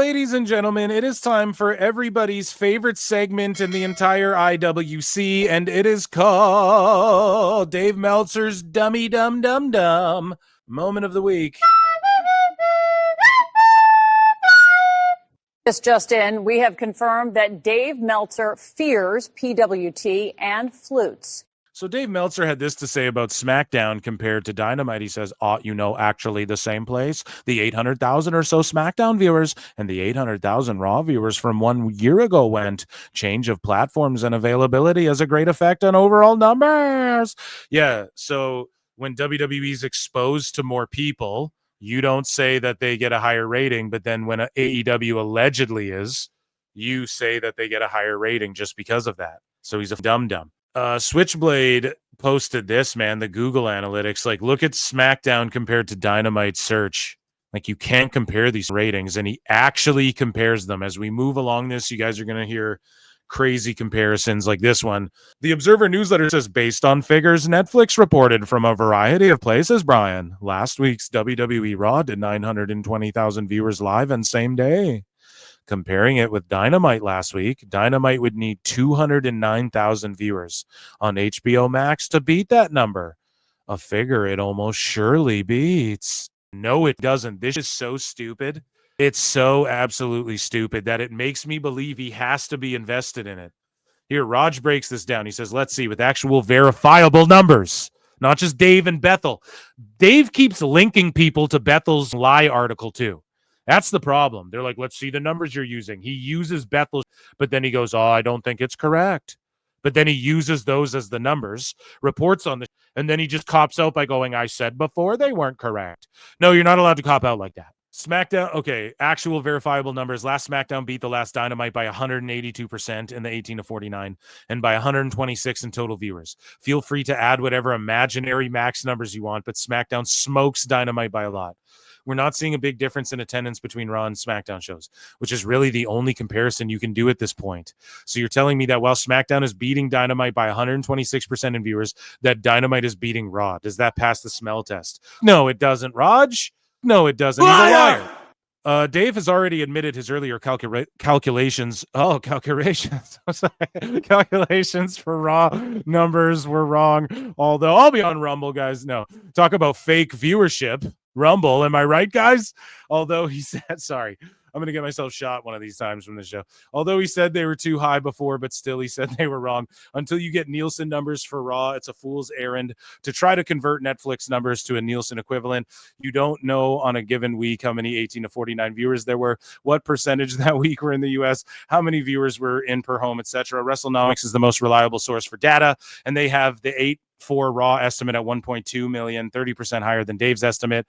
ladies and gentlemen, it is time for everybody's favorite segment in the entire IWC, and it is called Dave Meltzer's Dummy Dum Dum Dum Moment of the Week. This just in, we have confirmed that Dave Meltzer fears PWT and flutes. So Dave Meltzer had this to say about SmackDown compared to Dynamite. He says, actually the same place. The 800,000 or so SmackDown viewers and the 800,000 Raw viewers from 1 year ago went. Change of platforms and availability has a great effect on overall numbers. Yeah, so when WWE's exposed to more people, you don't say that they get a higher rating, but then when AEW allegedly is, you say that they get a higher rating just because of that. So he's a dum-dum. Switchblade posted this, man, the Google Analytics. Like, look at SmackDown compared to Dynamite search. Like, you can't compare these ratings, and he actually compares them. As we move along this, you guys are going to hear crazy comparisons like this one. The Observer newsletter says, based on figures Netflix reported from a variety of places, Brian, last week's WWE RAW did 920,000 viewers live and same day. Comparing it with Dynamite last week, Dynamite would need 209,000 viewers on HBO Max to beat that number. A figure it almost surely beats. No, it doesn't. This is so stupid. It's so absolutely stupid that it makes me believe he has to be invested in it. Here, Raj breaks this down. He says, let's see, with actual verifiable numbers, not just Dave and Bethel. Dave keeps linking people to Bethel's lie article too. That's the problem. They're like, let's see the numbers you're using. He uses Bethel, but then he goes, I don't think it's correct. But then he uses those as the numbers, reports on this, and then he just cops out by going, I said before they weren't correct. No, you're not allowed to cop out like that. SmackDown, okay, actual verifiable numbers. Last SmackDown beat the last Dynamite by 182% in the 18 to 49 and by 126 in total viewers. Feel free to add whatever imaginary max numbers you want, but SmackDown smokes Dynamite by a lot. We're not seeing a big difference in attendance between Raw and SmackDown shows, which is really the only comparison you can do at this point. So you're telling me that while SmackDown is beating Dynamite by 126% in viewers, that Dynamite is beating Raw. Does that pass the smell test? No, it doesn't, Raj. No, it doesn't. He's a liar. Dave has already admitted his earlier calculations. Oh, calculations. I'm sorry. Calculations for Raw numbers were wrong. Although I'll be on Rumble, guys. No, talk about fake viewership. Rumble, am I right, guys? Although he said, sorry, I'm going to get myself shot one of these times from the show. Although he said they were too high before, but still he said they were wrong. Until you get Nielsen numbers for Raw, it's a fool's errand to try to convert Netflix numbers to a Nielsen equivalent. You don't know on a given week how many 18 to 49 viewers there were, what percentage that week were in the U.S., how many viewers were in per home, etc. WrestleNomics is the most reliable source for data, and they have the 8-4 Raw estimate at 1.2 million, 30% higher than Dave's estimate.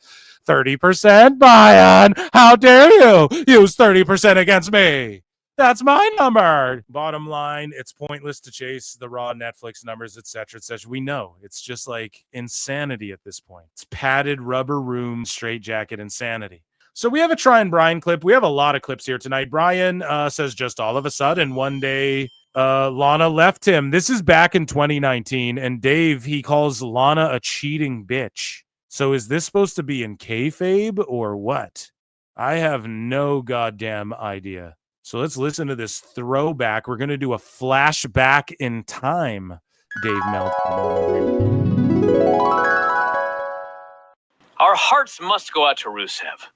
30%, Brian! How dare you use 30% against me? That's my number. Bottom line, it's pointless to chase the Raw Netflix numbers, etc., etc. We know it's just like insanity at this point. It's padded rubber room straitjacket insanity. So we have a Try and Brian clip. We have a lot of clips here tonight. Brian says just all of a sudden one day Lana left him. This is back in 2019, and Dave, he calls Lana a cheating bitch. So is this supposed to be in kayfabe or what? I have no goddamn idea. So let's listen to this throwback. We're going to do a flashback in time, Dave Meltzer. Our hearts must go out to Rusev.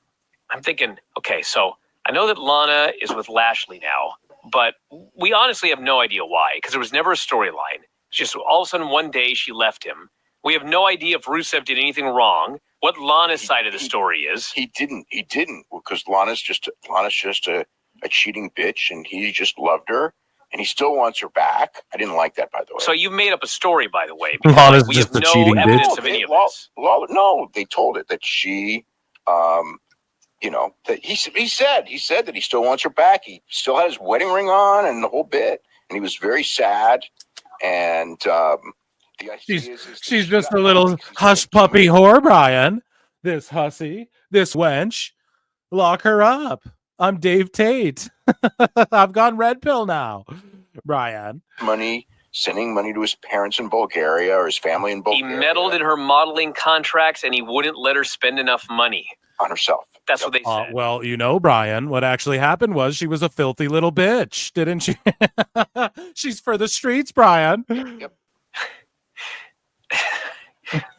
I'm thinking, okay, so I know that Lana is with Lashley now, but we honestly have no idea why, because there was never a storyline. It's just all of a sudden one day she left him. We have no idea if Rusev did anything wrong, what Lana's side of the story is. He didn't, because Lana's just a cheating bitch, and he just loved her, and he still wants her back. I didn't like that, by the way. So you made up a story, by the way. Lana's we just have a no cheating evidence bitch. of any of this. No, they told it that she, that he said that he still wants her back. He still had his wedding ring on and the whole bit, and he was very sad. And the idea she's just a little hush puppy whore, Brian. This hussy, this wench, lock her up. I'm Dave Tate. I've gone red pill now, Brian. Sending money to his parents in Bulgaria or his family in Bulgaria. He meddled in her modeling contracts, and he wouldn't let her spend enough money. on herself. That's what they said. Well, Brian, what actually happened was she was a filthy little bitch, didn't she? She's for the streets, Brian. Yep.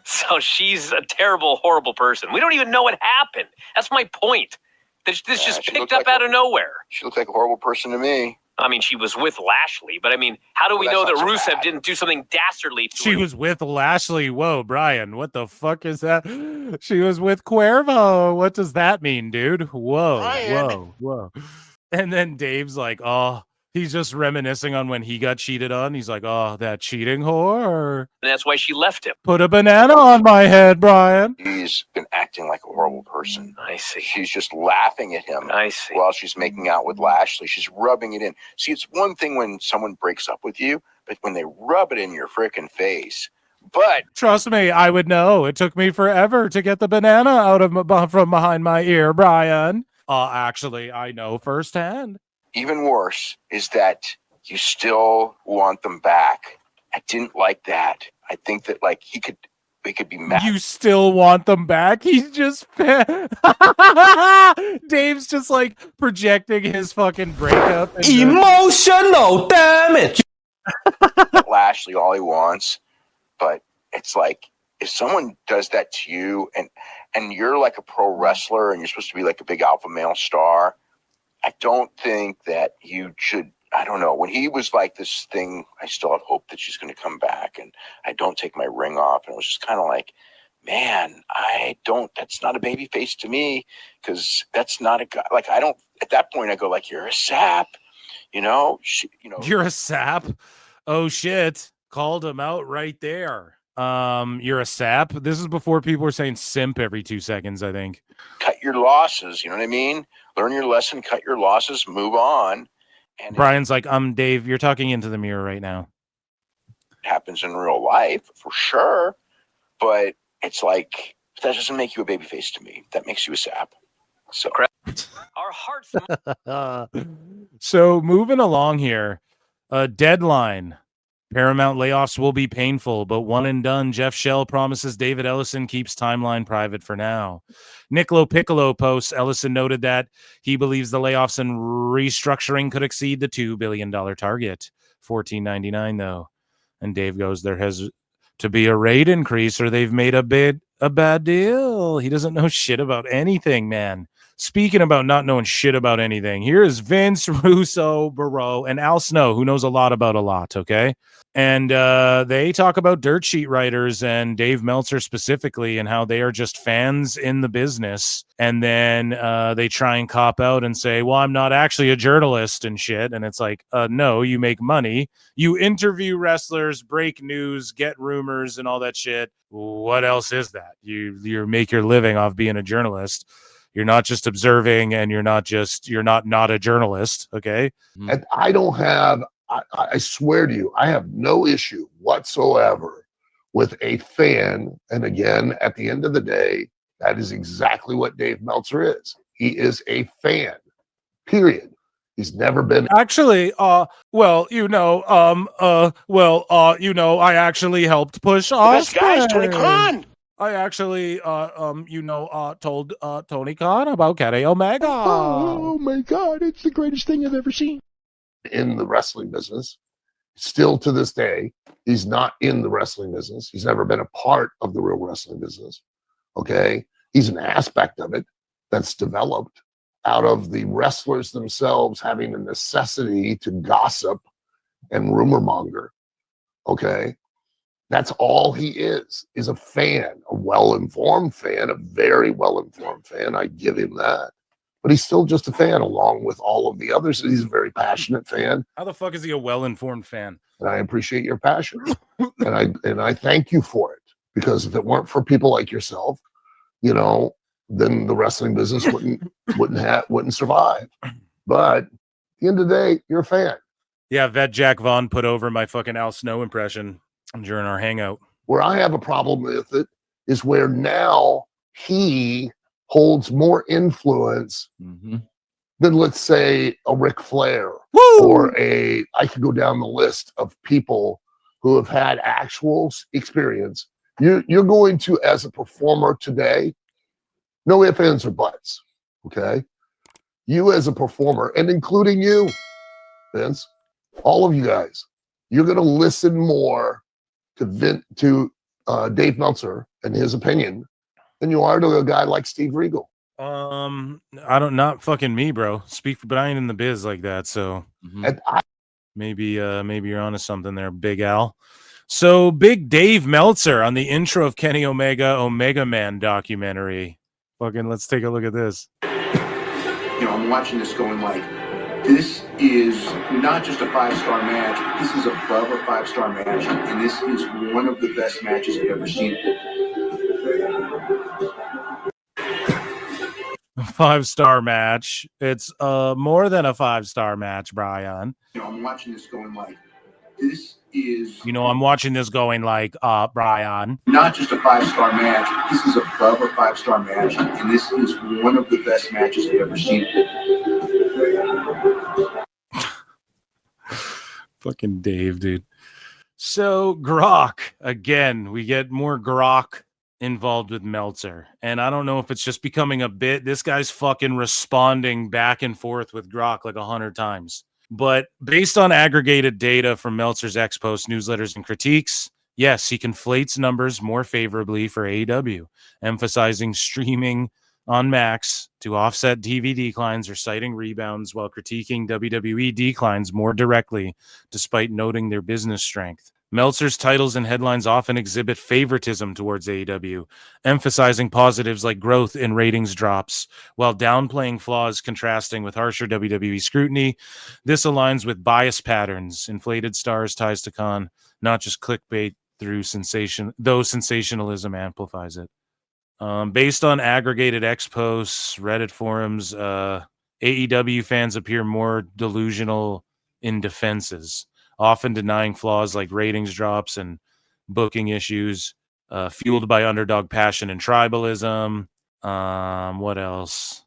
So she's a terrible, horrible person. We don't even know what happened. That's my point. This just picked up out of nowhere. She looked like a horrible person to me. I mean, she was with Lashley, but I mean, how do we know that Rusev didn't do something dastardly to her? She was with Lashley. Whoa, Brian, what the fuck is that? She was with Cuervo. What does that mean, dude? Whoa, Brian. whoa. And then Dave's like, oh, he's just reminiscing on when he got cheated on. He's like, oh, that cheating whore. And that's why she left him. Put a banana on my head, Brian. He's been acting like a horrible person. I see. She's just laughing at him. I see. While she's making out with Lashley. She's rubbing it in. See, it's one thing when someone breaks up with you, but when they rub it in your freaking face. But trust me, I would know. It took me forever to get the banana out of from behind my ear, Brian. Actually, I know firsthand. Even worse is that you still want them back. I didn't like that. I think that like we could be mad. You still want them back? He's just Dave's just like projecting his fucking breakup. Emotional damage. Lashley all he wants, but it's like if someone does that to you and you're like a pro wrestler and you're supposed to be like a big alpha male star, I don't think that you should. I don't know. When he was like this thing, I still have hope that she's going to come back and I don't take my ring off. And it was just kind of like, man, that's not a baby face to me because that's not a guy. Like, I don't, at that point I go like, you're a sap, You're a sap? Oh shit. Called him out right there. You're a sap. This is before people were saying simp every 2 seconds, I think. Cut your losses. You know what I mean? Learn your lesson, cut your losses, move on. And Brian's like, Dave, you're talking into the mirror right now. It happens in real life for sure. But it's like, that doesn't make you a babyface to me. That makes you a sap. So our hearts. So moving along here, deadline. Paramount layoffs will be painful, but one and done. Jeff Shell promises David Ellison keeps timeline private for now. Niccolo Piccolo posts, Ellison noted that he believes the layoffs and restructuring could exceed the $2 billion target. $14.99 though. And Dave goes, there has to be a rate increase or they've made a bad deal. He doesn't know shit about anything, man. Speaking about not knowing shit about anything, here is Vince, Russo, Barreau, and Al Snow, who knows a lot about a lot, okay? And they talk about dirt sheet writers and Dave Meltzer specifically and how they are just fans in the business. And then they try and cop out and say, well, I'm not actually a journalist and shit. And it's like, no, you make money. You interview wrestlers, break news, get rumors and all that shit. What else is that? You make your living off being a journalist. You're not just observing and you're not a journalist. Okay. And I swear to you, I have no issue whatsoever with a fan. And again, at the end of the day, that is exactly what Dave Meltzer is. He is a fan, period. He's never been. Actually, I actually helped push Osprey. guys, Tony Khan. I actually, told Tony Khan about Kenny Omega. Oh my God, it's the greatest thing I've ever seen. In the wrestling business, still to this day, he's not in the wrestling business. He's never been a part of the real wrestling business. Okay, he's an aspect of it that's developed out of the wrestlers themselves having a necessity to gossip and rumor monger. Okay. That's all he is a fan, a well-informed fan, a very well-informed fan. I give him that. But he's still just a fan along with all of the others. He's a very passionate fan. How the fuck is he a well-informed fan? And I appreciate your passion. and I thank you for it. Because if it weren't for people like yourself, then the wrestling business wouldn't survive. But at the end of the day, you're a fan. Yeah, Vet Jack Vaughn put over my fucking Al Snow impression during our hangout. Where I have a problem with it is where now he holds more influence than, let's say, a Ric Flair. Woo! Or I could go down the list of people who have had actual experience. You're going to, as a performer today, No ifs, ands, or buts. Okay. You as a performer, and including you, Vince, all of you guys, you're going to listen more to Dave Meltzer and his opinion than you are to a guy like Steve Regal. Not fucking me, bro. But I ain't in the biz like that, so maybe you're onto something there, Big Al. So Big Dave Meltzer on the intro of Kenny Omega Man documentary. Fucking let's take a look at this. I'm watching this going like, this is not just a 5-star match. This is above a 5-star match, and this is one of the best matches I've ever seen. 5-star match. It's more than a 5-star match, Bryan. I'm watching this going like, this is... I'm watching this going like, Bryan. Not just a 5-star match. This is above a 5-star match, and this is one of the best matches I've ever seen. Fucking Dave, dude. So Grok, again, we get more Grok involved with Meltzer. And I don't know if it's just becoming a bit. This guy's fucking responding back and forth with Grok like 100 times. But based on aggregated data from Meltzer's ex-post newsletters and critiques, yes, he conflates numbers more favorably for AEW, emphasizing streaming on Max to offset TV declines or citing rebounds while critiquing WWE declines more directly, despite noting their business strength. Meltzer's titles and headlines often exhibit favoritism towards AEW, emphasizing positives like growth in ratings drops, while downplaying flaws contrasting with harsher WWE scrutiny. This aligns with bias patterns, inflated stars ties to Khan, not just clickbait though sensationalism amplifies it. Based on aggregated ex-posts, Reddit forums, AEW fans appear more delusional in defenses, often denying flaws like ratings drops and booking issues, fueled by underdog passion and tribalism. What else?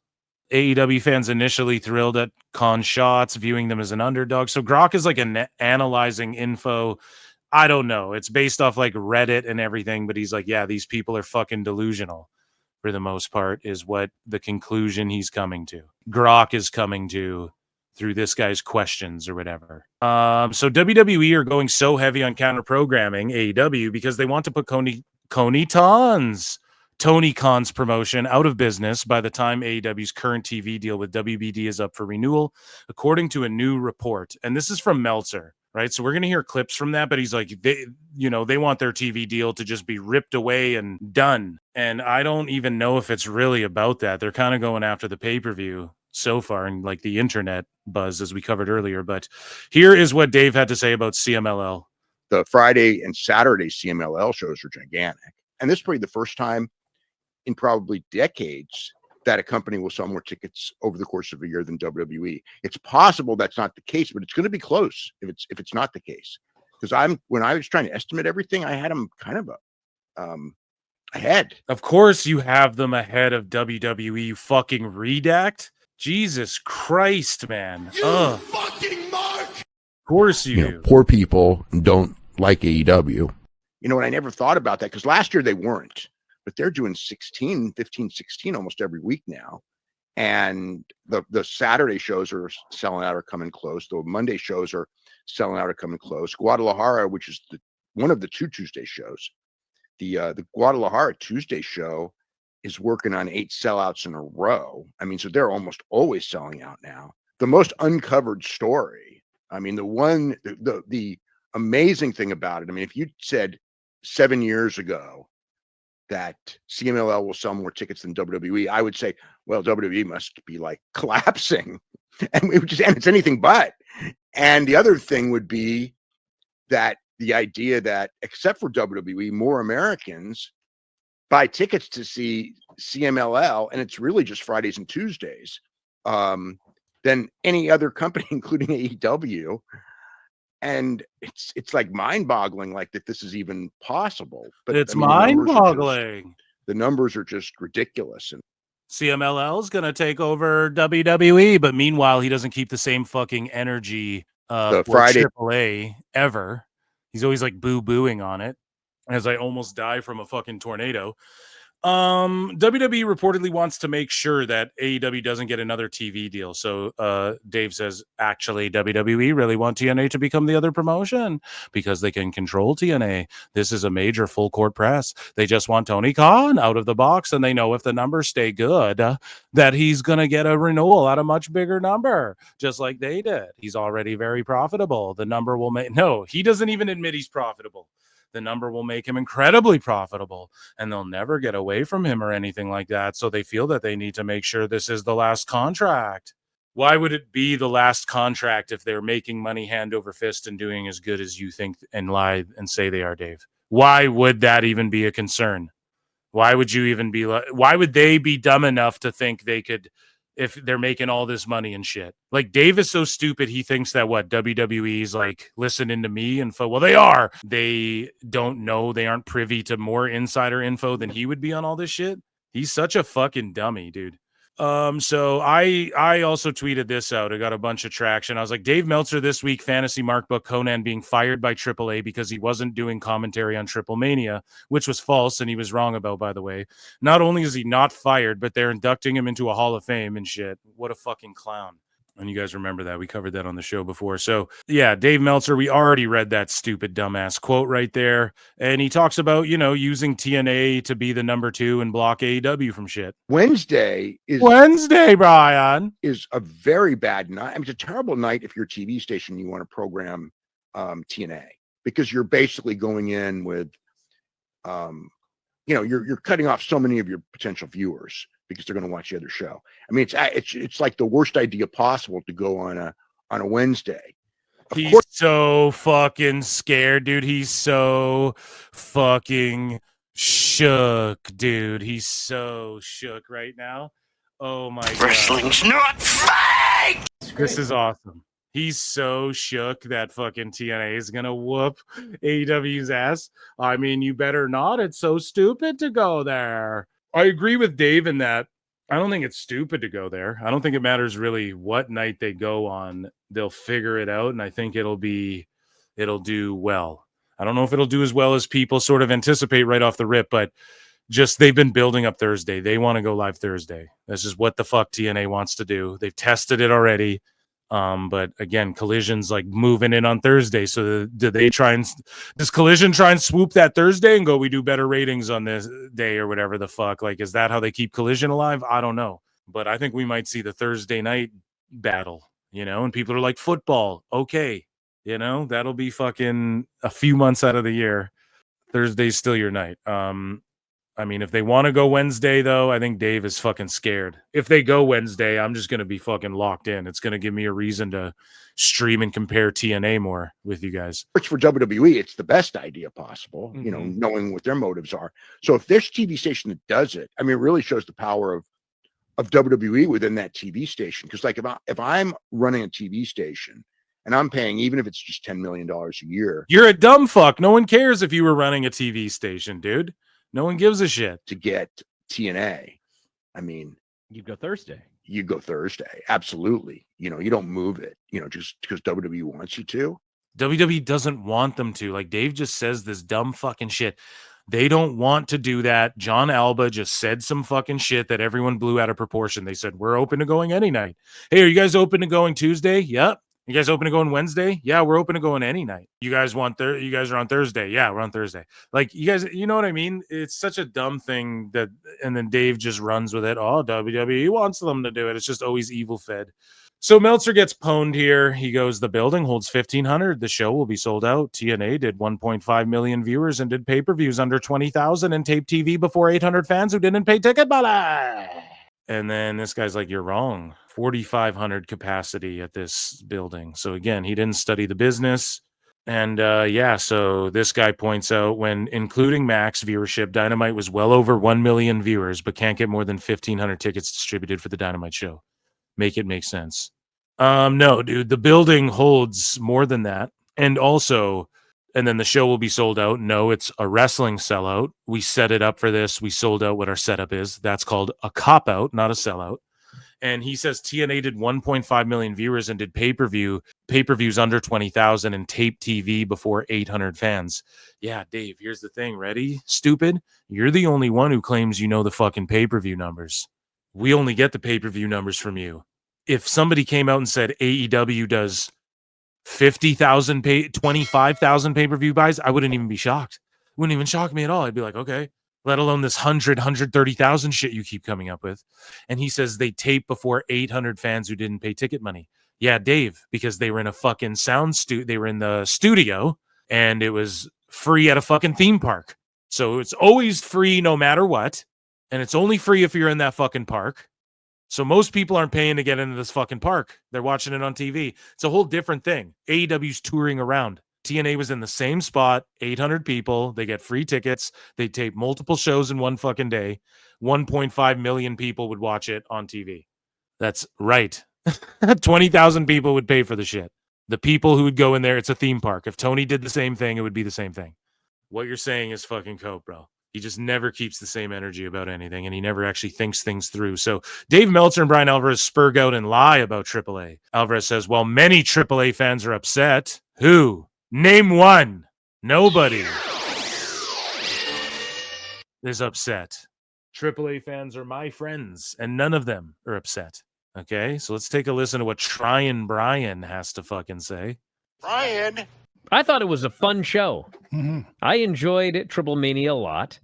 AEW fans initially thrilled at Khan shots, viewing them as an underdog. So Grok is like analyzing info. I don't know. It's based off like Reddit and everything, but he's like, yeah, these people are fucking delusional for the most part, is what the conclusion he's coming to. Grok is coming to through this guy's questions or whatever. So WWE are going so heavy on counter programming AEW because they want to put Tony Khan's promotion out of business by the time AEW's current TV deal with WBD is up for renewal, according to a new report. And this is from Meltzer, right? So we're going to hear clips from that, but he's like, they want their TV deal to just be ripped away and done. And I don't even know if it's really about that. They're kind of going after the pay-per-view so far and like the internet buzz, as we covered earlier. But here is what Dave had to say about CMLL. The Friday and Saturday CMLL shows are gigantic. And this is probably the first time in probably decades that a company will sell more tickets over the course of a year than WWE. It's possible that's not the case, but it's going to be close if it's not the case. Because when I was trying to estimate everything, I had them kind of ahead. Of course you have them ahead of WWE, you fucking redact. Jesus Christ, man. You fucking mark! Of course you do. Poor people don't like AEW. And I never thought about that because last year they weren't. But they're doing 15, 16 almost every week now. And the Saturday shows are selling out or coming close. The Monday shows are selling out or coming close. Guadalajara, which is one of the two Tuesday shows, the Guadalajara Tuesday show is working on 8 sellouts in a row. I mean, so they're almost always selling out now. The most uncovered story. I mean, the amazing thing about it. I mean, if you said 7 years ago that CMLL will sell more tickets than WWE, I would say, well, WWE must be like collapsing, and it's anything but. And the other thing would be that the idea that, except for WWE, more Americans buy tickets to see CMLL, and it's really just Fridays and Tuesdays, than any other company, including AEW. And it's like mind-boggling, like that this is even possible. But it's mind-boggling. The numbers are just ridiculous. And CMLL is going to take over WWE, but meanwhile, he doesn't keep the same fucking energy for Friday AAA ever. He's always like boo-booing on it, as I almost die from a fucking tornado. WWE reportedly wants to make sure that AEW doesn't get another TV deal. So Dave says, actually, WWE really want TNA to become the other promotion because they can control TNA. This is a major full court press. They just want Tony Khan out of the box, and they know if the numbers stay good, that he's going to get a renewal at a much bigger number, just like they did. He's already very profitable. The number will make... No, he doesn't even admit he's profitable. The number will make him incredibly profitable, and they'll never get away from him or anything like that. So they feel that they need to make sure this is the last contract. Why would it be the last contract if they're making money hand over fist and doing as good as you think and lie and say they are, Dave? Why would that even be a concern? Why would you even be... Why would they be dumb enough to think they could... if they're making all this money and shit? Like, Dave is so stupid, he thinks that WWE's like listening to me info. Well, they are. They don't know. They aren't privy to more insider info than he would be on all this shit. He's such a fucking dummy, dude. So I also tweeted this out. I got a bunch of traction. I was like, Dave Meltzer this week, fantasy mark book Conan being fired by AAA because he wasn't doing commentary on TripleMania, which was false, and he was wrong about, by the way. Not only is he not fired, but they're inducting him into a Hall of Fame and shit. What a fucking clown. And you guys remember that. We covered that on the show before. So, yeah, Dave Meltzer, we already read that stupid dumbass quote right there. And he talks about, using TNA to be the number 2 and block AEW from shit. Wednesday, Brian. is a very bad night. I mean, it's a terrible night if you're a TV station, you want to program TNA, because you're basically going in with, you're cutting off so many of your potential viewers because they're going to watch the other show. I mean, it's like the worst idea possible to go on a Wednesday. He's so fucking scared, dude. He's so fucking shook, dude. He's so shook right now. Oh my god. Wrestling's not fake! This is awesome. He's so shook that fucking TNA is going to whoop AEW's ass. I mean, you better not. It's so stupid to go there. I agree with Dave in that I don't think it's stupid to go there. I don't think it matters really what night they go on. They'll figure it out, and I think it'll do well. I don't know if it'll do as well as people sort of anticipate right off the rip, but just they've been building up Thursday. They want to go live Thursday. That's just what the fuck TNA wants to do. They've tested it already. But again, Collision's like moving in on Thursday. So does Collision try and swoop that Thursday and go, we do better ratings on this day or whatever the fuck? Like, is that how they keep Collision alive? I don't know. But I think we might see the Thursday night battle, and people are like, football. Okay. That'll be fucking a few months out of the year. Thursday's still your night. I mean, if they want to go Wednesday, though, I think Dave is fucking scared. If they go Wednesday, I'm just going to be fucking locked in. It's going to give me a reason to stream and compare TNA more with you guys. Which for WWE, it's the best idea possible, knowing what their motives are. So if there's a TV station that does it, I mean, it really shows the power of WWE within that TV station. Because like if I'm running a TV station and I'm paying, even if it's just $10 million a year. You're a dumb fuck. No one cares if you were running a TV station, dude. No one gives a shit. To get TNA, I mean, you go Thursday. Absolutely. You don't move it, just because WWE wants you to. WWE doesn't want them to. Like, Dave just says this dumb fucking shit. They don't want to do that. John Alba just said some fucking shit that everyone blew out of proportion. They said, we're open to going any night. Hey, are you guys open to going Tuesday? Yep. You guys open to going Wednesday? Yeah, we're open to going any night. You guys are on Thursday? Yeah, we're on Thursday. Like, you guys, you know what I mean? It's such a dumb thing and then Dave just runs with it. Oh, WWE wants them to do it. It's just always evil fed. So Meltzer gets pwned here. He goes, the building holds 1,500. The show will be sold out. TNA did 1.5 million viewers and did pay-per-views under 20,000 and taped TV before 800 fans who didn't pay ticket money. And then this guy's like, you're wrong. 4,500 capacity at this building. So again, he didn't study the business. And so this guy points out, when including max viewership, Dynamite was well over 1 million viewers, but can't get more than 1,500 tickets distributed for the Dynamite show. Make it make sense. No, dude, the building holds more than that. And then the show will be sold out. No, it's a wrestling sellout. We set it up for this. We sold out what our setup is. That's called a cop-out, not a sellout. And he says TNA did 1.5 million viewers and did pay-per-views under 20,000 and tape TV before 800 fans. Yeah, Dave, here's the thing. Ready? Stupid. You're the only one who claims you know the fucking pay-per-view numbers. We only get the pay-per-view numbers from you. If somebody came out and said AEW does 50,000 25,000 pay-per-view buys, I wouldn't even be shocked. Wouldn't even shock me at all. I'd be like, okay. Let alone this 130,000 shit you keep coming up with. And he says they taped before 800 fans who didn't pay ticket money. Yeah, Dave, because they were in a fucking they were in the studio and it was free at a fucking theme park. So it's always free no matter what. And it's only free if you're in that fucking park. So most people aren't paying to get into this fucking park. They're watching it on TV. It's a whole different thing. AEW's touring around. TNA was in the same spot, 800 people. They get free tickets. They tape multiple shows in one fucking day. 1.5 million people would watch it on TV. That's right. 20,000 people would pay for the shit. The people who would go in there, it's a theme park. If Tony did the same thing, it would be the same thing. What you're saying is fucking cope, bro. He just never keeps the same energy about anything, and he never actually thinks things through. So Dave Meltzer and Bryan Alvarez spurg out and lie about AAA. Alvarez says, while many AAA fans are upset, who? Name one. Nobody is upset. AAA fans are my friends, and none of them are upset. Okay, so let's take a listen to what Tryin' Bryan has to fucking say. Brian. I thought it was a fun show. I enjoyed TripleMania a lot.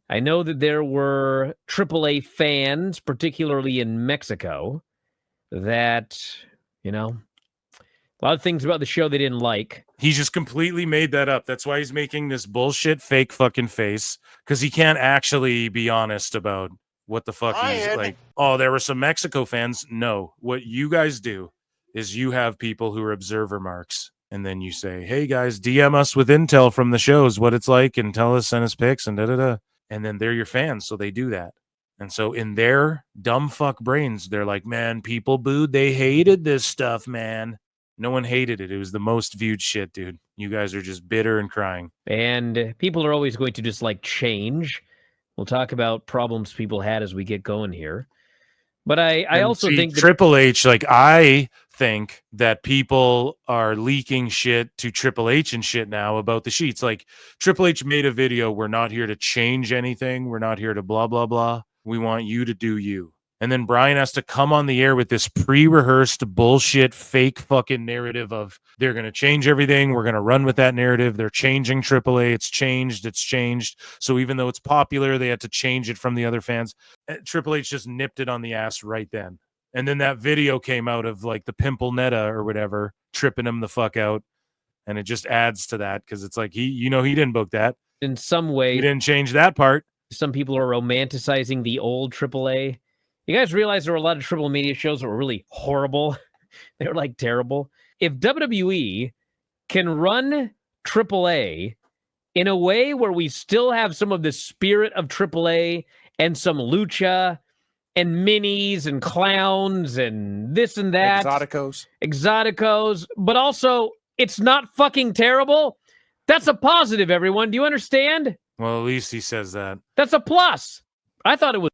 I know that there were AAA fans, particularly in Mexico, that, you know, a lot of things about the show they didn't like. He just completely made that up. That's why he's making this bullshit fake fucking face, because he can't actually be honest about what the fuck he's like. Oh, there were some Mexico fans. No, what you guys do is you have people who are observer marks, and then you say, hey guys, DM us with intel from the shows, what it's like, and tell us, send us pics, and da-da-da. And then they're your fans, so they do that. And so in their dumb fuck brains, they're like, man, people booed. They hated this stuff, man. No one hated it. It was the most viewed shit, dude. You guys are just bitter and crying. And people are always going to just like change. We'll talk about problems people had as we get going here. But I also think that Triple H, like, I think that people are leaking shit to Triple H and shit now about the sheets. Like, Triple H made a video. We're not here to change anything. We're not here to blah, blah, blah. We want you to do you. And then Bryan has to come on the air with this pre-rehearsed bullshit, fake fucking narrative of they're going to change everything. We're going to run with that narrative. They're changing AAA. It's changed. So even though it's popular, they had to change it from the other fans. Triple H just nipped it on the ass right then. And then that video came out of like the Pimple Netta or whatever, tripping him the fuck out. And it just adds to that because it's like, he didn't book that. in some way, He didn't change that part. some people are romanticizing the old AAA. You guys realize there were a lot of TripleMania shows that were really horrible. They were like terrible. If WWE can run AAA in a way where we still have some of the spirit of AAA and some lucha and minis and clowns and this and that. Exoticos. But also, it's not fucking terrible. That's a positive, everyone. Do you understand? Well, at least he says that. That's a plus. I thought it was.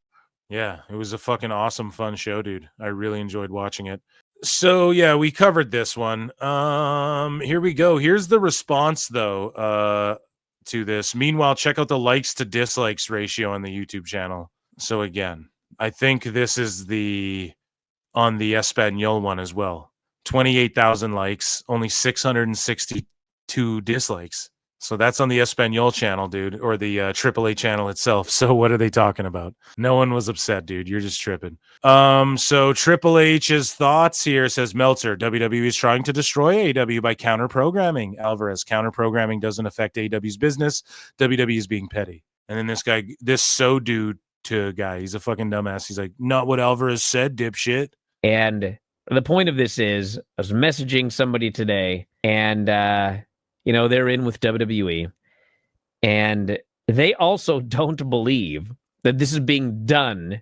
Yeah, it was a fucking awesome, fun show, dude. I really enjoyed watching it. So, yeah, we covered this one. Here we go. Here's the response, though, to this. Meanwhile, check out the likes to dislikes ratio on the YouTube channel. So, again, I think this is on the Espanol one as well. 28,000 likes, only 662 dislikes. So that's on the Espanol channel, dude, or the AAA channel itself. So what are they talking about? No one was upset, dude. You're just tripping. So Triple H's thoughts here, says Meltzer. WWE is trying to destroy AEW by counter-programming. Alvarez, counter-programming doesn't affect AEW's business. WWE is being petty. And then this guy, guy, he's a fucking dumbass. He's like, not what Alvarez said, dipshit. And the point of this is, I was messaging somebody today, and they're in with WWE, and they also don't believe that this is being done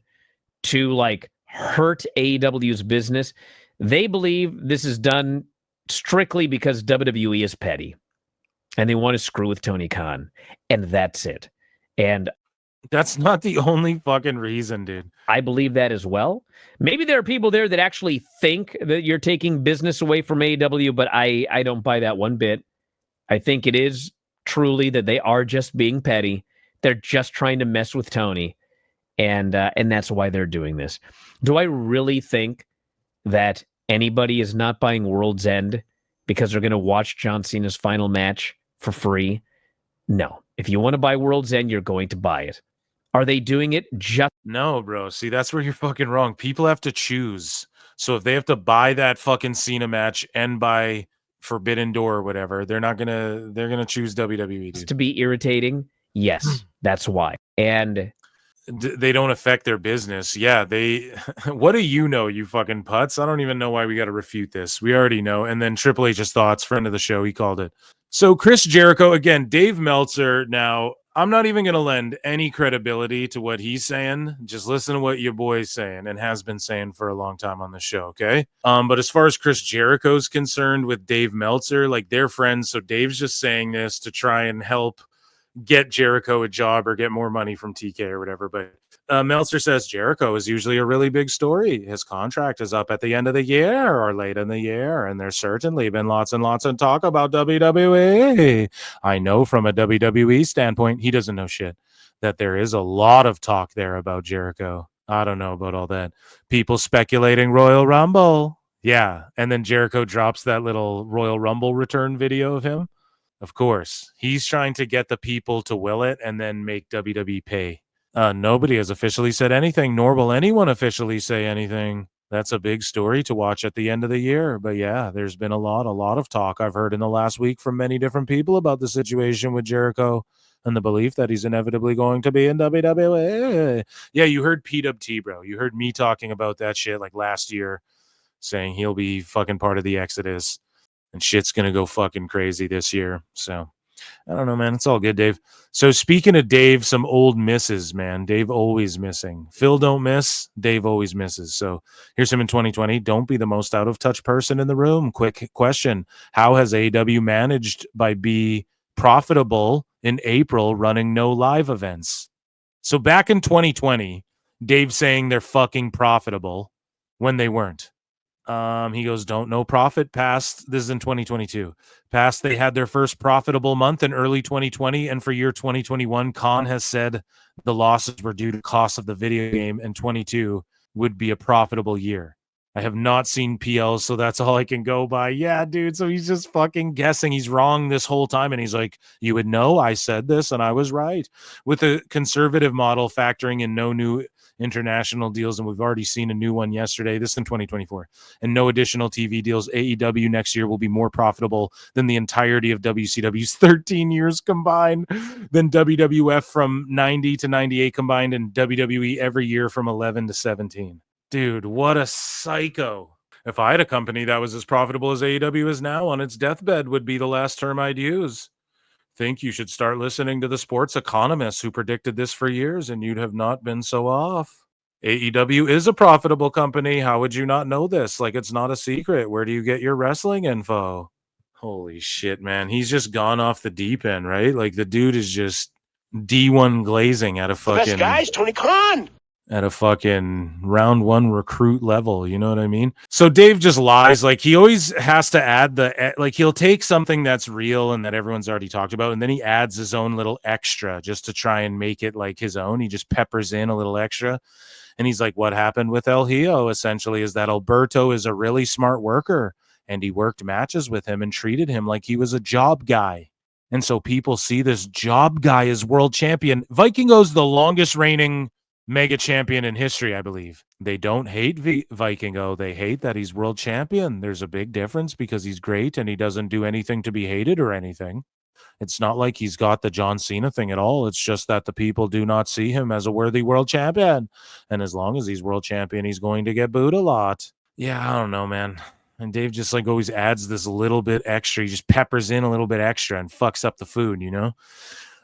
to like hurt AEW's business. They believe this is done strictly because WWE is petty and they want to screw with Tony Khan, and that's it. And That's not the only fucking reason, dude. I believe that as well. Maybe there are people there that actually think that you're taking business away from AEW, but I don't buy that one bit. I think it is truly that they are just being petty. They're just trying to mess with Tony, and that's why they're doing this. Do I really think that anybody is not buying World's End because they're going to watch John Cena's final match for free? No. If you want to buy World's End, you're going to buy it. Are they doing it just? No, bro. See, that's where you're fucking wrong. People have to choose. So if they have to buy that fucking Cena match and buy Forbidden Door or whatever, they're gonna choose WWE, dude. To be irritating? Yes, that's why. And They don't affect their business. Yeah, they. What do you know, you fucking putz? I don't even know why we got to refute this. We already know. And then Triple H's thoughts, friend of the show, he called it. So Chris Jericho again, Dave Meltzer. Now I'm not even going to lend any credibility to what he's saying. Just listen to what your boy's saying and has been saying for a long time on the show. Okay. But as far as Chris Jericho's concerned with Dave Meltzer, like they're friends. So Dave's just saying this to try and help get Jericho a job or get more money from TK or whatever. But Meltzer says Jericho is usually a really big story. His contract is up at the end of the year or late in the year, and there's certainly been lots and lots of talk about WWE. I know from a WWE standpoint, he doesn't know shit, that there is a lot of talk there about Jericho. I don't know about all that. People speculating Royal Rumble. Yeah. And then Jericho drops that little Royal Rumble return video of him. Of course, he's trying to get the people to will it and then make WWE pay. Nobody has officially said anything, nor will anyone officially say anything. That's a big story to watch at the end of the year. But yeah, there's been a lot of talk I've heard in the last week from many different people about the situation with Jericho and the belief that he's inevitably going to be in WWE. Yeah, you heard PWT, bro. You heard me talking about that shit like last year, saying he'll be fucking part of the Exodus. And shit's going to go fucking crazy this year. So, I don't know, man. It's all good, Dave. So, speaking of Dave, some old misses, man. Dave always missing. Phil don't miss. Dave always misses. So, here's him in 2020. Don't be the most out-of-touch person in the room. Quick question. How has AEW managed by be profitable in April running no live events? So, back in 2020, Dave saying they're fucking profitable when they weren't. He goes, don't know profit past, this is in 2022, past they had their first profitable month in early 2020, and for year 2021, Khan has said the losses were due to cost of the video game, and 22 would be a profitable year. I have not seen PLs, so that's all I can go by. Yeah, dude, so he's just fucking guessing. He's wrong this whole time, and he's like, you would know I said this, and I was right. With a conservative model factoring in no new international deals, and we've already seen a new one yesterday, this in 2024, and no additional TV deals, AEW next year will be more profitable than the entirety of WCW's 13 years combined, than WWF from 90 to 98 combined, and WWE every year from 11 to 17. Dude, what a psycho. If I had a company that was as profitable as AEW is now on its deathbed, would be the last term I'd use. Think you should start listening to the sports economists who predicted this for years, and you'd have not been so off. AEW is a profitable company. How would you not know this? Like, it's not a secret. Where do you get your wrestling info? Holy shit, man. He's just gone off the deep end, right? Like, the dude is just D1 glazing at a fucking... The best guys, Tony Khan. At a fucking round one recruit level, you know what I mean? So Dave just lies. Like, he always has to add like, he'll take something that's real and that everyone's already talked about, and then he adds his own little extra just to try and make it like his own. He just peppers in a little extra. And he's like, what happened with El Hijo essentially is that Alberto is a really smart worker, and he worked matches with him and treated him like he was a job guy. And so people see this job guy as world champion. Vikingo's the longest reigning mega champion in history, I believe. They don't hate Vikingo. They hate that he's world champion. There's a big difference because he's great and he doesn't do anything to be hated or anything. It's not like he's got the John Cena thing at all. It's just that the people do not see him as a worthy world champion. And as long as he's world champion, he's going to get booed a lot. Yeah, I don't know, man. And Dave just like always adds this little bit extra. He just peppers in a little bit extra and fucks up the food, you know?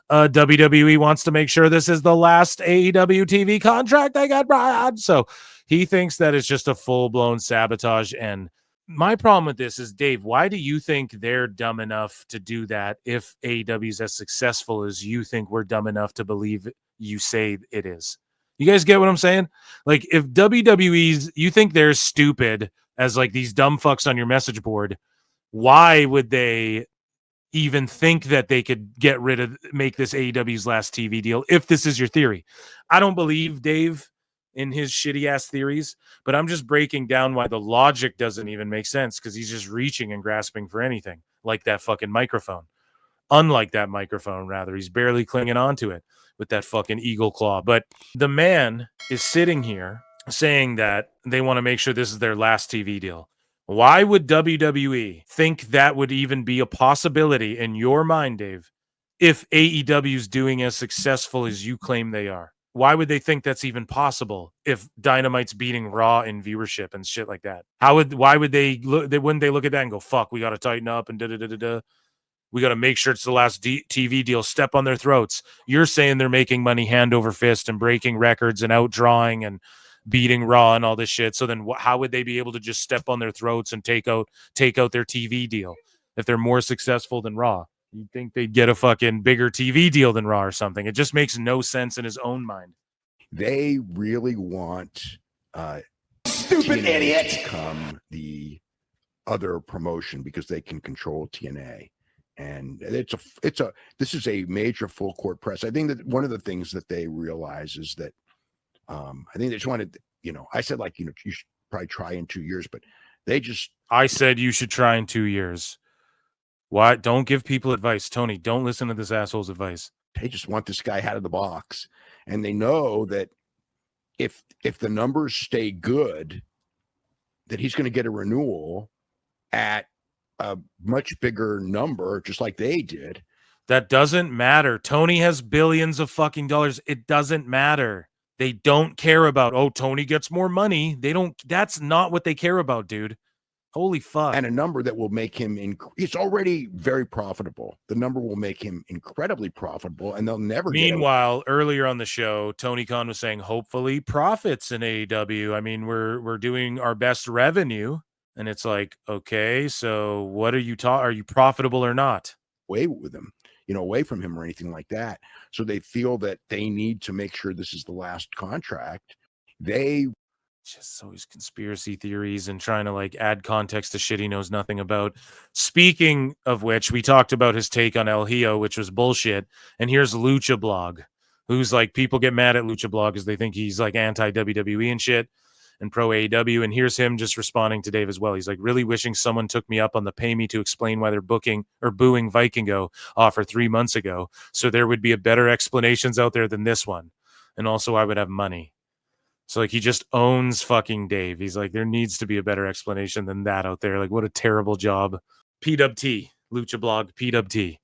WWE wants to make sure this is the last AEW TV contract they got, Bryan. So he thinks that it's just a full-blown sabotage. And my problem with this is, Dave, why do you think they're dumb enough to do that if AEW is as successful as you think we're dumb enough to believe you say it is. You guys get what I'm saying? Like, if WWE's, you think they're stupid as like these dumb fucks on your message board, why would they even think that they could make this AEW's last TV deal if this is your theory? I don't believe Dave in his shitty ass theories, but I'm just breaking down why the logic doesn't even make sense, because he's just reaching and grasping for anything, like that fucking microphone. Unlike that microphone, rather, he's barely clinging onto it with that fucking eagle claw. But the man is sitting here saying that they want to make sure this is their last TV deal. Why would WWE think that would even be a possibility in your mind, Dave, if AEW's doing as successful as you claim they are? Why would they think that's even possible if Dynamite's beating Raw in viewership and shit like that? Why would they look? Wouldn't they look at that and go, fuck, we got to tighten up and da-da-da-da-da. We got to make sure it's the last TV deal. Step on their throats. You're saying they're making money hand over fist and breaking records and outdrawing and beating Raw and all this shit. So then how would they be able to just step on their throats and take out their TV deal if they're more successful than Raw? You'd think they'd get a fucking bigger TV deal than Raw or something. It just makes no sense in his own mind. They really want Stupid TNA idiot. to become the other promotion because they can control TNA. And this is a major full court press. I think that one of the things that they realize is that I think they just wanted, I said, like, you should probably try in 2 years, but I said you should try in 2 years. Why? Don't give people advice, Tony. Don't listen to this asshole's advice. They just want this guy out of the box. And they know that if the numbers stay good, that he's going to get a renewal at a much bigger number, just like they did. That doesn't matter. Tony has billions of fucking dollars. It doesn't matter. They don't care about, oh, Tony gets more money. That's not what they care about, dude. Holy fuck. And a number that will make him, it's already very profitable. The number will make him incredibly profitable, and they'll never Meanwhile, earlier on the show, Tony Khan was saying, hopefully profits in AEW. I mean, we're doing our best revenue. And it's like, okay, so what are you are you profitable or not? Away with him, away from him or anything like that. So they feel that they need to make sure this is the last contract. They just always conspiracy theories and trying to like add context to shit he knows nothing about. Speaking of which, we talked about his take on El Hijo, which was bullshit. And here's Lucha Blog, who's like, people get mad at Lucha Blog because they think he's like anti-WWE and shit and pro AEW. And here's him just responding to Dave as well. He's like, really wishing someone took me up on the pay me to explain why they're booing Vikingo offer 3 months ago. So there would be a better explanations out there than this one. And also I would have money. So like, he just owns fucking Dave. He's like, there needs to be a better explanation than that out there. Like, what a terrible job. PWT, Lucha Blog, PWT.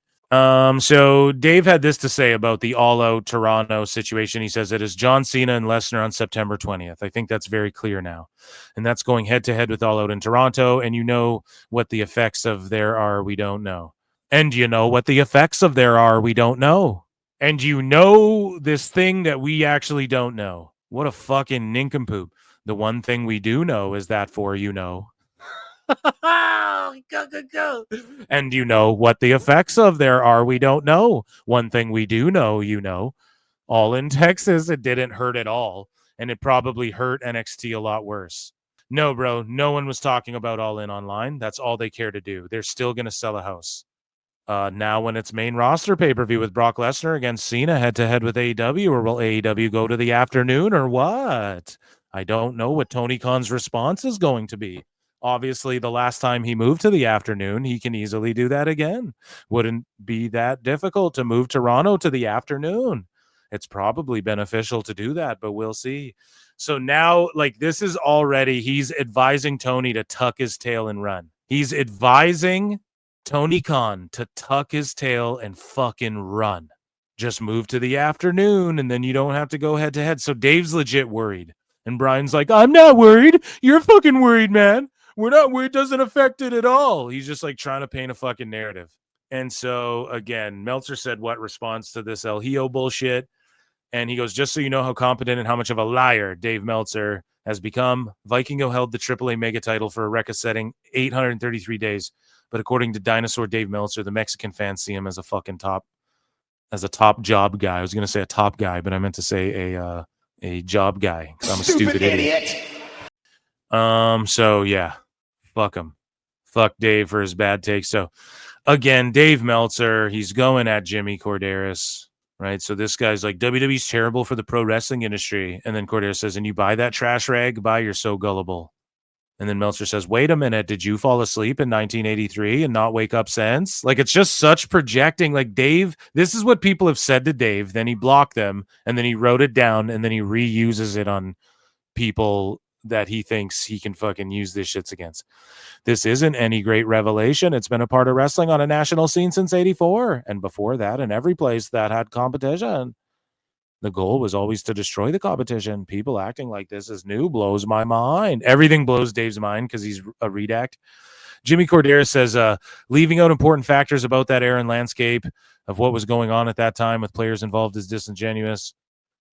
So Dave had this to say about the All Out Toronto situation. He says it is John Cena and Lesnar on September 20th. I think that's very clear now. And that's going head to head with All Out in Toronto. And you know what the effects of there are, we don't know. And you know what the effects of there are, we don't know. And you know this thing that we actually don't know. What a fucking nincompoop. The one thing we do know is that for go. And you know what the effects of there are, we don't know. One thing we do know, all in Texas, it didn't hurt at all. And it probably hurt NXT a lot worse. No, bro, no one was talking about All In online. That's all they care to do. They're still going to sell a house. Now when it's main roster pay-per-view with Brock Lesnar against Cena head-to-head with AEW, or will AEW go to the afternoon or what? I don't know what Tony Khan's response is going to be. Obviously, the last time he moved to the afternoon, he can easily do that again. Wouldn't be that difficult to move Toronto to the afternoon. It's probably beneficial to do that, but we'll see. So now, like, this is already, he's advising Tony to tuck his tail and run. He's advising Tony Khan to tuck his tail and fucking run. Just move to the afternoon, and then you don't have to go head to head. So Dave's legit worried. And Brian's like, I'm not worried. You're fucking worried, man. We're not worried. It doesn't affect it at all. He's just like trying to paint a fucking narrative. And so again, Meltzer said what response to this El Hijo bullshit. And he goes, just so you know how competent and how much of a liar Dave Meltzer has become, Vikingo held the AAA mega title for a record-setting 833 days. But according to Dinosaur Dave Meltzer, the Mexican fans see him as a fucking top as a top job guy. I was going to say a top guy, but I meant to say a job guy because I'm a stupid idiot. So yeah, fuck him. Fuck Dave for his bad take. So again, Dave Meltzer, he's going at Jimmy Korderas, right? So this guy's like, WWE's terrible for the pro wrestling industry. And then Korderas says, and you buy that trash rag? Bye, you're so gullible. And then Meltzer says, wait a minute, did you fall asleep in 1983 and not wake up since? Like, it's just such projecting. Like, Dave, this is what people have said to Dave. Then he blocked them, and then he wrote it down, and then he reuses it on people that he thinks he can fucking use this shits against. This isn't any great revelation. It's been a part of wrestling on a national scene since 84. And before that, in every place that had competition. The goal was always to destroy the competition. People acting like this is new blows my mind. Everything blows Dave's mind because he's a redact. Jimmy Korderas says, leaving out important factors about that era and landscape of what was going on at that time with players involved is disingenuous.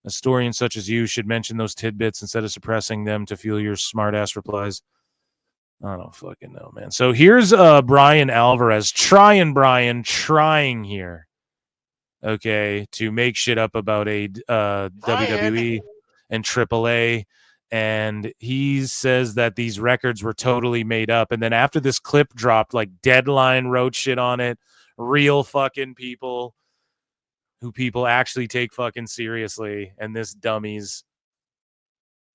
Historians such as you should mention those tidbits instead of suppressing them to fuel your smart-ass replies. I don't fucking know, man. So here's Bryan Alvarez. Trying here. Okay, to make shit up about a WWE and AAA. And he says that these records were totally made up. And then after this clip dropped, like Deadline wrote shit on it. Real fucking people who people actually take fucking seriously. And this dummies,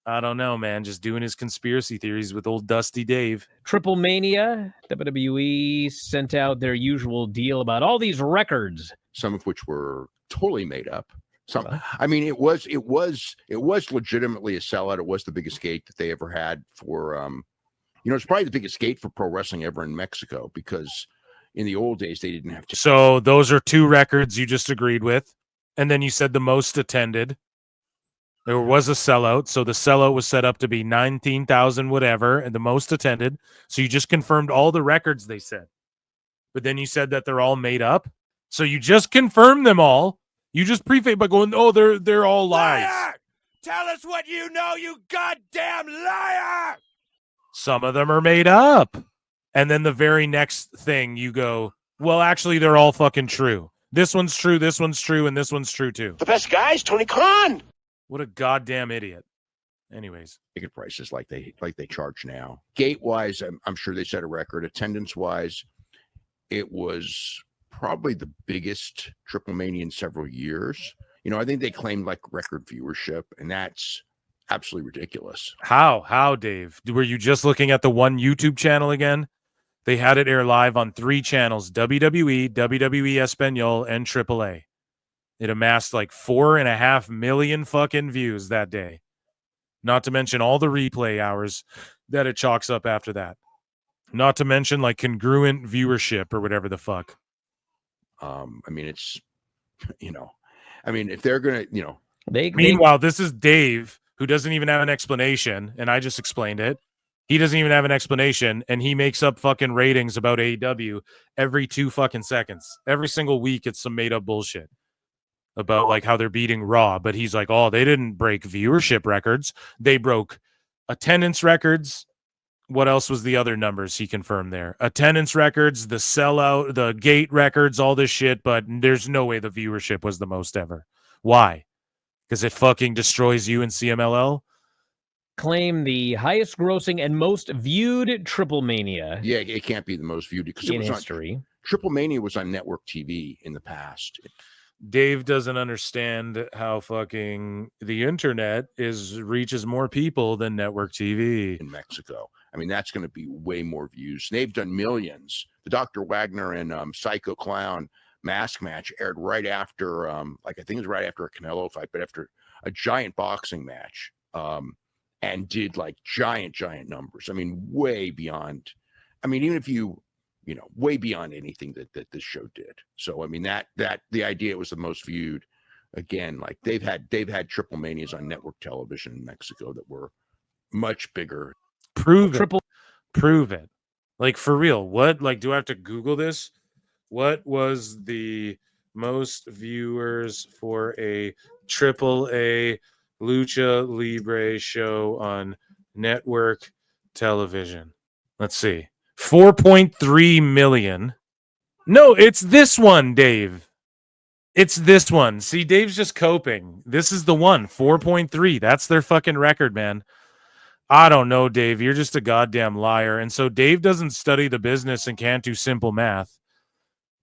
I don't know, man, just doing his conspiracy theories with old Dusty Dave. TripleMania, WWE sent out their usual deal about all these records. Some of which were totally made up. I mean, it was legitimately a sellout. It was the biggest gate that they ever had for, it's probably the biggest gate for pro wrestling ever in Mexico, because in the old days they didn't have to. So those are two records you just agreed with, and then you said the most attended. There was a sellout, so the sellout was set up to be 19,000 whatever, and the most attended. So you just confirmed all the records they said, but then you said that they're all made up. So you just confirmed them all. You just prefaced by going, "Oh, they're all lies." Liar! Tell us what you know, you goddamn liar! Some of them are made up, and then the very next thing you go, "Well, actually, they're all fucking true. This one's true, and this one's true too." The best guy's Tony Khan. What a goddamn idiot. Anyways, ticket prices like they charge now. Gate wise, I'm sure they set a record. Attendance wise, it was probably the biggest TripleMania in several years. I think they claimed like record viewership, and that's absolutely ridiculous. How, Dave? Were you just looking at the one YouTube channel again? They had it air live on 3 channels: WWE, WWE Espanol, and AAA. It amassed like 4.5 million fucking views that day. Not to mention all the replay hours that it chalks up after that. Not to mention like congruent viewership or whatever the fuck. I mean, it's, if they're going to, Meanwhile, this is Dave, who doesn't even have an explanation, and I just explained it. He doesn't even have an explanation, and he makes up fucking ratings about AEW every 2 fucking seconds. Every single week, it's some made-up bullshit about like how they're beating Raw, but he's like, oh, they didn't break viewership records. They broke attendance records. What else was the other numbers he confirmed there? Attendance records, the sellout, the gate records, all this shit, but there's no way the viewership was the most ever. Why? Because it fucking destroys you in CMLL? Claim the highest grossing and most viewed TripleMania. Yeah, it can't be the most viewed because it was history. TripleMania was on network TV in the past. Dave doesn't understand how fucking the internet reaches more people than network TV in Mexico. I mean, that's going to be way more views. They've done millions. The Dr. Wagner and Psycho Clown mask match aired right after, I think it was right after a Canelo fight, but after a giant boxing match, and did like giant numbers. I mean, way beyond. I mean, even if way beyond anything that this show did. So I mean that the idea it was the most viewed. Again, like they've had TripleManias on network television in Mexico that were much bigger. Prove it. Like for real. What, like, do I have to Google this? What was the most viewers for a AAA Lucha Libre show on network television? Let's see. 4.3 million. No, it's this one, Dave. It's this one. See, Dave's just coping. This is the one, 4.3. That's their fucking record, man. I don't know, Dave. You're just a goddamn liar. And so Dave doesn't study the business and can't do simple math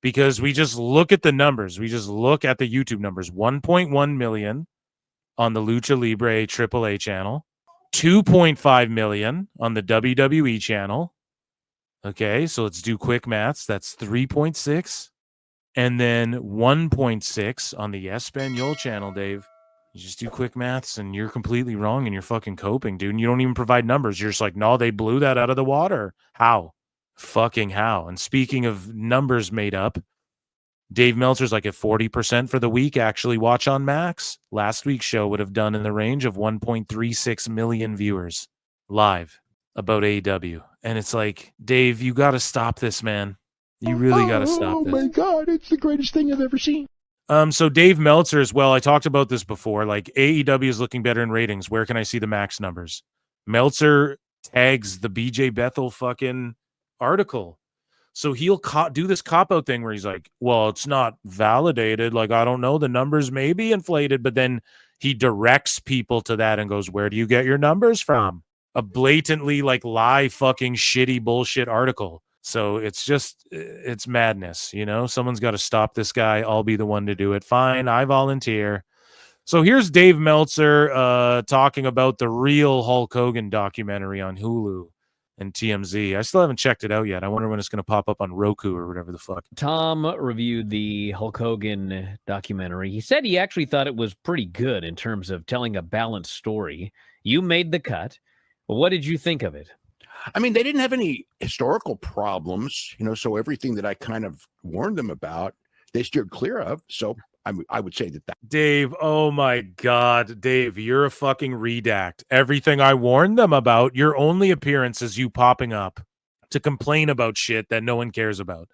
because we just look at the numbers. We just look at the YouTube numbers. 1.1 million on the Lucha Libre AAA channel, 2.5 million on the WWE channel. Okay, so let's do quick maths. That's 3.6. And then 1.6 on the Espanol channel, Dave. You just do quick maths and you're completely wrong and you're fucking coping, dude. And you don't even provide numbers. You're just like, no, they blew that out of the water. How? Fucking how? And speaking of numbers made up, Dave Meltzer's like at 40% for the week actually watch on Max. Last week's show would have done in the range of 1.36 million viewers live about AEW. And it's like, Dave, you got to stop this, man. You really got to stop this. Oh my God, it's the greatest thing I've ever seen. So Dave Meltzer as well. I talked about this before. Like AEW is looking better in ratings. Where can I see the Max numbers? Meltzer tags the BJ Bethel fucking article. So he'll do this cop-out thing where he's like, well, it's not validated. Like, I don't know. The numbers may be inflated, but then he directs people to that and goes, where do you get your numbers from? A blatantly like lie fucking shitty bullshit article. So it's just, it's madness, you know? Someone's got to stop this guy. I'll be the one to do it. Fine, I volunteer. So here's Dave Meltzer talking about the Real Hulk Hogan documentary on Hulu and TMZ. I still haven't checked it out yet. I wonder when it's going to pop up on Roku or whatever the fuck. Tom reviewed the Hulk Hogan documentary. He said he actually thought it was pretty good in terms of telling a balanced story. You made the cut. What did you think of it? I mean, they didn't have any historical problems, you know, so everything that I kind of warned them about, they steered clear of. So I would say that. Dave, oh my God, Dave, you're a fucking redact. Everything I warned them about, your only appearance is you popping up to complain about shit that no one cares about.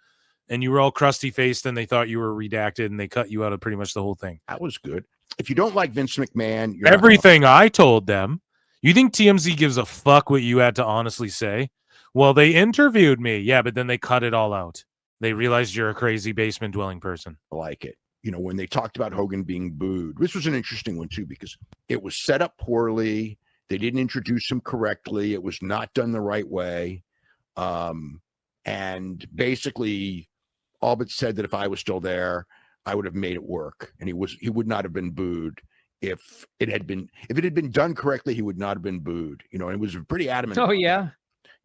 And you were all crusty faced and they thought you were redacted and they cut you out of pretty much the whole thing. That was good. If you don't like Vince McMahon, everything I told them. You think TMZ gives a fuck what you had to honestly say? Well, they interviewed me. Yeah, but then they cut it all out. They realized you're a crazy basement dwelling person. I like it. You know, when they talked about Hogan being booed, this was an interesting one too, because it was set up poorly. They didn't introduce him correctly. It was not done the right way. And basically Albert said that if I was still there, I would have made it work. And he would not have been booed. If it had been done correctly, he would not have been booed. You know, and it was pretty adamant. Oh yeah.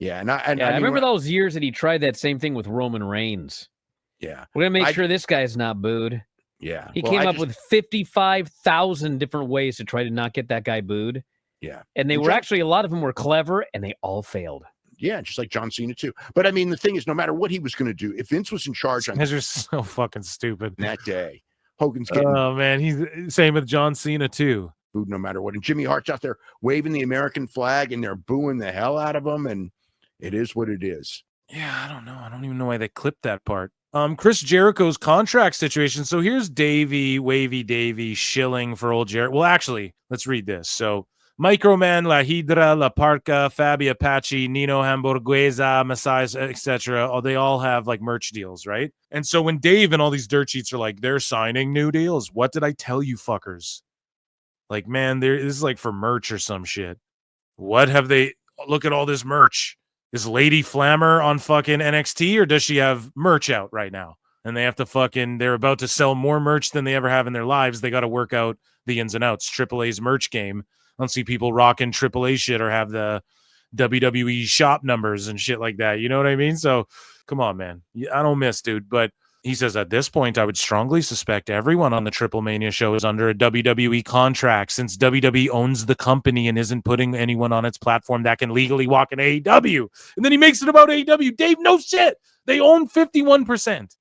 Yeah. I remember those years that he tried that same thing with Roman Reigns. Yeah. We're going to make sure this guy's not booed. Yeah. He came up with 55,000 different ways to try to not get that guy booed. Yeah. And they were actually, a lot of them were clever and they all failed. Yeah. Just like John Cena too. But I mean, the thing is, no matter what he was going to do, if Vince was in charge on These are so fucking stupid. that day, Hogan's getting. Oh man, he's same with John Cena too. Booed no matter what. And Jimmy Hart's out there waving the American flag and they're booing the hell out of him. And it is what it is. Yeah, I don't know. I don't even know why they clipped that part. Chris Jericho's contract situation. So here's Wavy Davey shilling for old Jericho. Well, actually, let's read this. So Microman, La Hydra, La Parca, Fabi Apache, Nino Hamburguesa, Messiah, etc. They all have like merch deals, right? And so when Dave and all these dirt sheets are like, they're signing new deals. What did I tell you fuckers? Like, man, this is like for merch or some shit. What have they? Look at all this merch. Is Lady Flammer on fucking NXT or does she have merch out right now? And they have to they're about to sell more merch than they ever have in their lives. They got to work out the ins and outs. AAA's merch game. I don't see people rocking AAA shit or have the WWE shop numbers and shit like that. You know what I mean? So come on, man. I don't miss, dude. But he says at this point, I would strongly suspect everyone on the TripleMania show is under a WWE contract since WWE owns the company and isn't putting anyone on its platform that can legally walk in AEW. And then he makes it about AEW. Dave, no shit. They own 51%.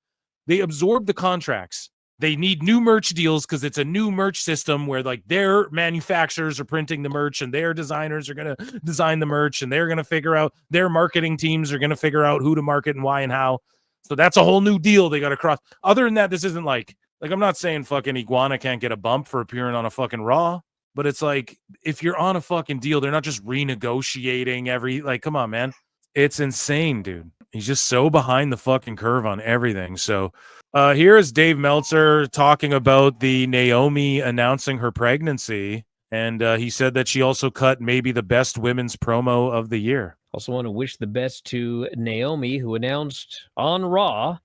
They absorb the contracts. They need new merch deals because it's a new merch system where like their manufacturers are printing the merch and their designers are going to design the merch and they're going to figure out, their marketing teams are going to figure out who to market and why and how. So that's a whole new deal they got to cross. Other than that, this isn't like I'm not saying fucking Iguana can't get a bump for appearing on a fucking Raw, but it's like if you're on a fucking deal, they're not just renegotiating come on, man. It's insane, dude. He's just so behind the fucking curve on everything. So Here is Dave Meltzer talking about the Naomi announcing her pregnancy. And he said that she also cut maybe the best women's promo of the year. Also want to wish the best to Naomi, who announced on Raw, it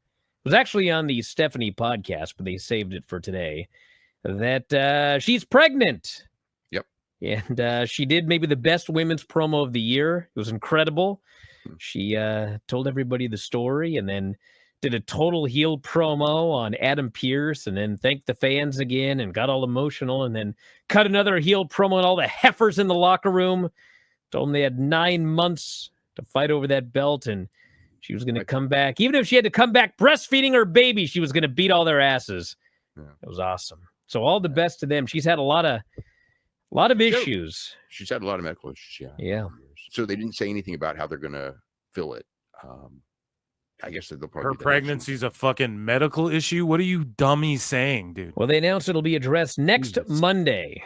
was actually on the Stephanie podcast, but they saved it for today, that she's pregnant. Yep. And she did maybe the best women's promo of the year. It was incredible. She told everybody the story and then did a total heel promo on Adam Pearce and then thanked the fans again and got all emotional and then cut another heel promo on all the heifers in the locker room. Told them they had 9 months to fight over that belt and she was going to come back. Even if she had to come back breastfeeding her baby, she was going to beat all their asses. Yeah. It was awesome. So all the best to them. She's had a lot of issues. She's had a lot of medical issues. Yeah. So they didn't say anything about how they're going to fill it. I guess they'll probably. Her pregnancy's a fucking medical issue. What are you dummies saying, dude? Well, they announced it'll be addressed next Monday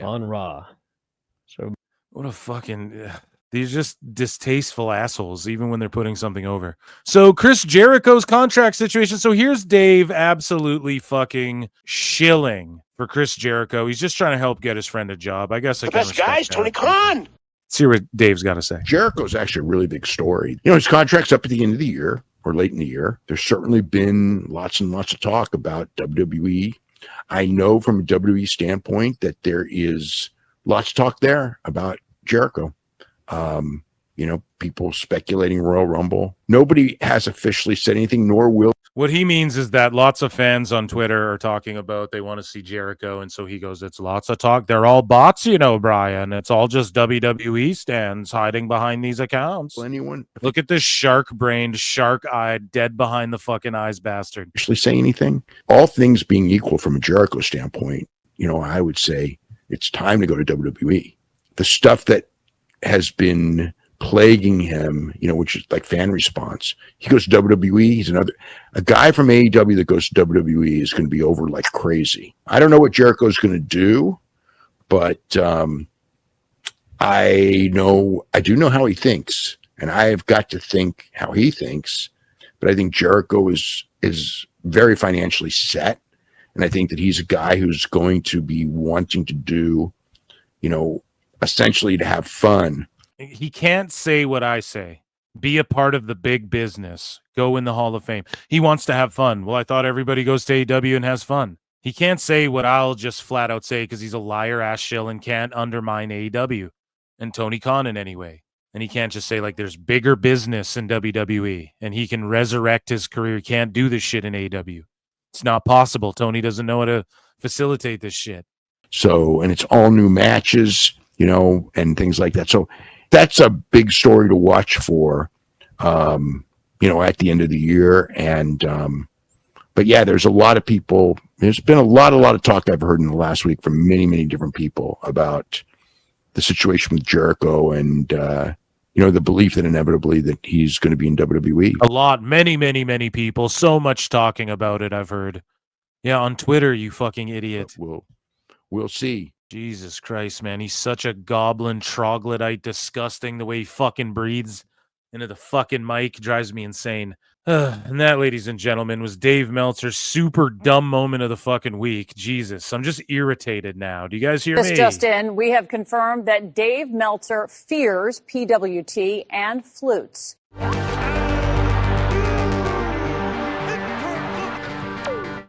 on Raw. So what a fucking. These just distasteful assholes, even when they're putting something over. So Chris Jericho's contract situation. So here's Dave absolutely fucking shilling for Chris Jericho. He's just trying to help get his friend a job. I guess the best guy's Tony Khan. See what Dave's got to say. Jericho's actually a really big story. You know, his contract's up at the end of the year or late in the year. There's certainly been lots and lots of talk about WWE. I know from a WWE standpoint that there is lots of talk there about Jericho. You know, people speculating Royal Rumble. Nobody has officially said anything, nor will. What he means is that lots of fans on Twitter are talking about they want to see Jericho, and so he goes, it's lots of talk. They're all bots, you know, Brian. It's all just WWE stands hiding behind these accounts. Anyone look at this shark-brained, shark-eyed, dead behind the fucking eyes bastard. Actually say anything? All things being equal from a Jericho standpoint, you know, I would say it's time to go to WWE. The stuff that has been plaguing him, you know, which is like fan response. He goes to WWE. He's a guy from AEW that goes to WWE is going to be over like crazy. I don't know what Jericho's going to do, but I do know how he thinks, and I have got to think how he thinks. But I think Jericho is very financially set, and I think that he's a guy who's going to be wanting to do, you know, essentially to have fun. He can't say what I say. Be a part of the big business. Go in the Hall of Fame. He wants to have fun. Well, I thought everybody goes to AEW and has fun. He can't say what I'll just flat out say because he's a liar ass shill and can't undermine AEW and Tony Khan in any way. And he can't just say like there's bigger business in WWE and he can resurrect his career. He can't do this shit in AEW. It's not possible. Tony doesn't know how to facilitate this shit. So, and it's all new matches, you know, and things like that. So that's a big story to watch for, you know, at the end of the year. And, but yeah, there's a lot of people, there's been a lot of talk I've heard in the last week from many, many different people about the situation with Jericho and, you know, the belief that inevitably that he's going to be in WWE. A lot, many people, so much talking about it. I've heard. Yeah. On Twitter, you fucking idiot. We'll see. Jesus Christ, man. He's such a goblin, troglodyte, disgusting the way he fucking breathes into the fucking mic. Drives me insane. And that, ladies and gentlemen, was Dave Meltzer's super dumb moment of the fucking week. Jesus, I'm just irritated now. Do you guys hear me? Just in, we have confirmed that Dave Meltzer fears PWT and flutes.